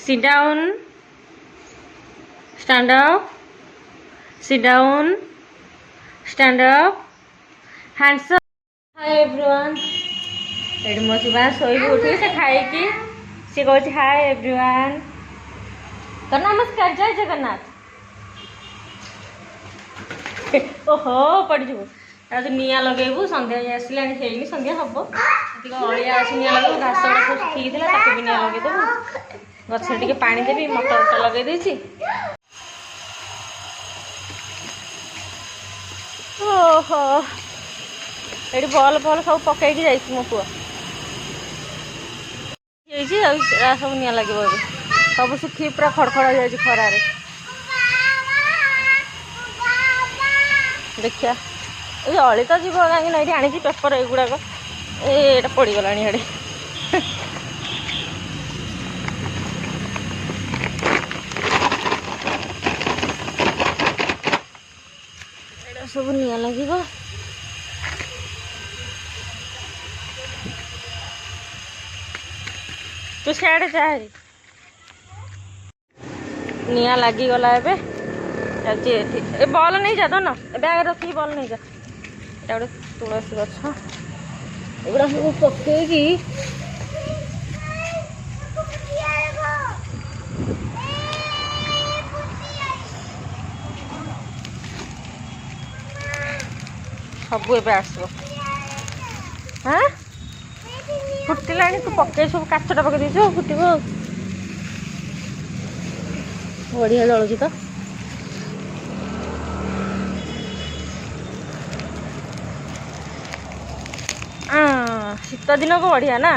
Sit down. Stand up. Sit down. Stand up. Hands up. Hi everyone. एठी मो Shiva showy उठी से खाई की से कहूँ हाय एवरीवन तो नमस्कार जय जगन्नाथ। ओहो पड़ू आज निआ लगेबू संध्या आसला संध्या हम अलिया अच्छी निआ लगे घास गुड़ा सब सुखी भी निआ लगेदेबू गछ टे पा देवी मटर लगे ओहो ये बल फल सब पकईकी जा मो पुआ सब निआ लगे सब सुखी पूरा खड़खड़ हो जाए खरारे देखिया ये अली तो जीव कहीं आनी पेपर युवाक ये पड़गला इे सब निआ लगे तू सियाड़े चाहे निआ लगिगला ए बल नहीं जा दोन बैग रखी बल नहीं जा ये गोटे तुलसी गछ एगुड़ा सब पकईकी सब ए आसो हाँ फुटिला तू पकई सब काचटा पकई देछु फुटब बढ़िया जलुची तो शीत दिन को बढ़िया ना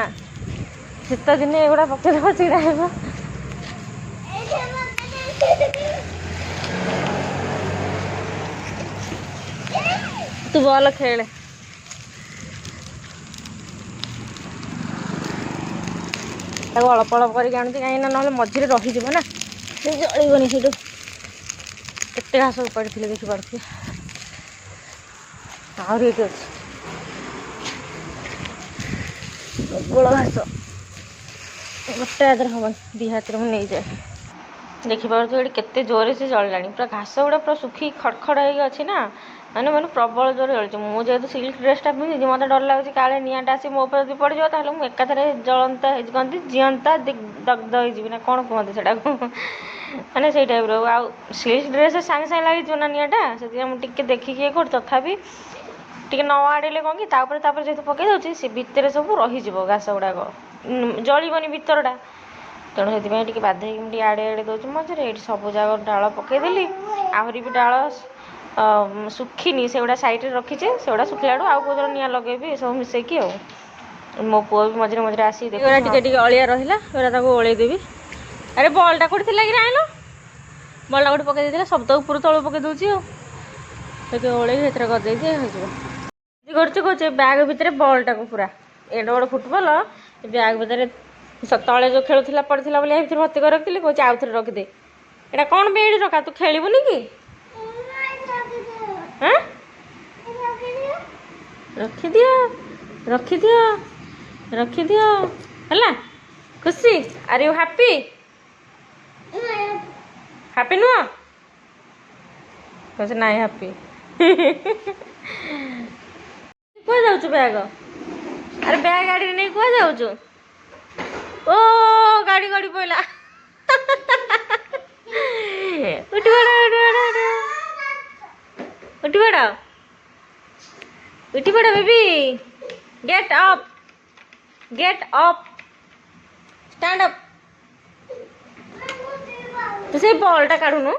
शीत दिन एगुड़ा पकईदेव चिड़ा हो तू बॉल खेल अल्प अल्प कर कहीं ना मझे रही ना जलबनी से केते घास पड़ी देखी पार्थे आहरी ये अच्छे प्रबल घास गोटे हाथ हम दी हाथ में नहीं जाए देखिपे केते जोर से जल्ला पूरा घास गुड़ा पूरा सुखी खड़खड़ हो अच्छी ना मैंने मैंने प्रबल जोर जलुचे मुझे सिल्क ड्रेसटा पिंधि मत डर लगे काले निआटा आसी मो ऊपर पड़ जाए मुझे एकाथरे जलंता कहते जीअंता दग्ध हो ना कौन कहते से मैंने से टाइप आ सिल्क ड्रेस सांगे सांगे लगी ना निआटा से मुझे देखिए कर तथापि टे न आड़े कौन कि जेहतु पकई दूसरी से भितर सब रही घास गुड़ाक जलबनी भितरटा तेणु से बाधे आड़े आड़े दूसरी मझे ये सब जगह डाल पकईदेली आहरी भी डाल सुखीनी से गुड़ा सैड्रे रखीचे से गुड़ा सुखिला आउ कौन निआ लगे सब मिसेकी मो पुआ भी मझे मझे आसी टे अलिया रहा ओलैदेवी अरे बल्टा कौटी थी कि आइल बल्टा कौटी पकई देते सब तो ऊपर तल पकई दूसरी ओलै करदे कहे बैग भितर बल्टा को पूरा एड बड़ फुटबल बैग भितर तले जो खेलुला पड़ा बोले भर्ती कर रखी कहे आउ थे रखिदे यहाँ कौन भी ये रखा तू खेलबुनि कि रखिदियो रखिदियो रखिदियो है खुशी आर यू हैप्पी हैप्पी नुह कहे ना हैप्पी कुआ जाऊँ बैग अरे बैग गाड़ी नहीं कुआ जाऊँ ओ गाड़ी गाड़ी पड़ा उठी पड़ा उठी पड़ा baby get up stand up तो से बॉलटा काढ़ुनु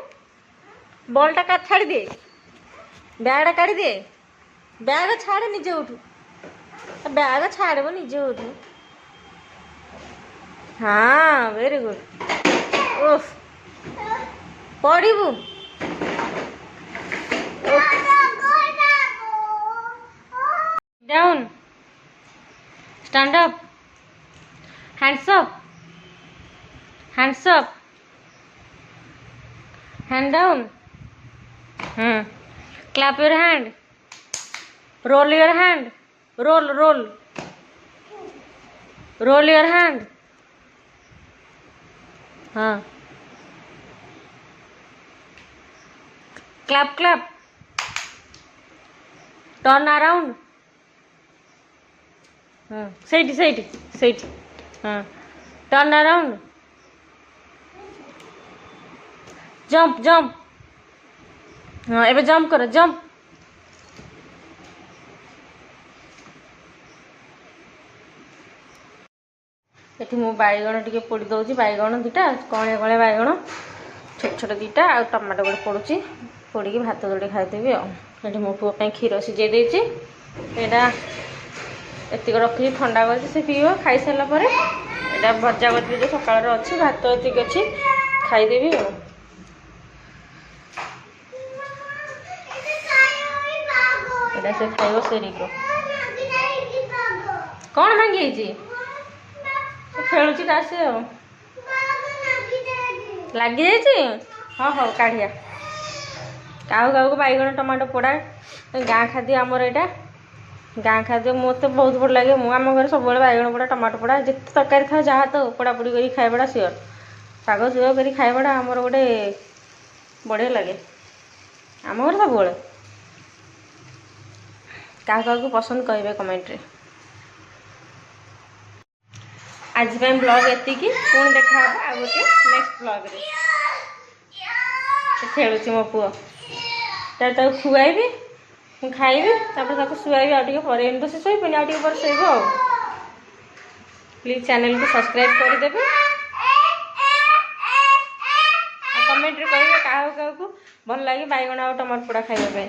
बॉलटा का छाड़ी दे बैगटा काढ़ी दे बैग छाड़ निजे उठू बैग छाड़ब निजे उठू हाँ वेरी गुड ओफ पड़ू down stand up hands up hand down clap your hand roll your hand roll roll your hand हाँ क्लैप क्लैप टर्न अराउंड ସେଇଠି ସେଇଠି ସେଇଠି ହଁ ଟର୍ନ अराउंड जंप जंप हाँ एबे जंप कर जंप एठी मु बैगण टिके पोड़ी दउची बैगण दुटा कणिया कणिया बैगण छोट छोट दुटा आ टमाटो गोटे पोड़ुची पोड़ी भात जोड़े खाइदेवी आठी मो पुओ क्षीर सीझे देती एटा एतिक रखी ठंडा कर से पीब खाई सारा पर एटा भजा कर जो सकाल अच्छी भात एतिक अच्छी खाइदेवी एटा से खाइब सेरिक कौन भांगी खेलुची से लगी जाइए हाँ हाँ काढ़िया काहू काहू बैगण टमाटो पोड़ा गाँ खाद्य आमर यहाँ गाँ खाद्य मत बहुत भल लगे आम घर सब बैगण पोड़ा टमाटो पोड़ा जिते तरकारी था जहाँ तो पोड़ापोड़ी कर खाइबाटा सियोर शाग सुग कर खाइबाटा आमर गोटे बढ़िया लगे आम घर सब क्या पसंद कहे कमेंट रे आज ब्लॉग एति पुणी देखा आ गोटे नेक्स्ट ब्लॉग रे खेलुची मो पुओ तार खुआबी मुझे खाइबी शुआबी आगे पर तो से शोपनी आगे पर शोब प्लीज चैनल को सब्सक्राइब करदेवे कमेंट कहे क्या भल लगे बैगण आ टमाटो पोड़ा खाइबा।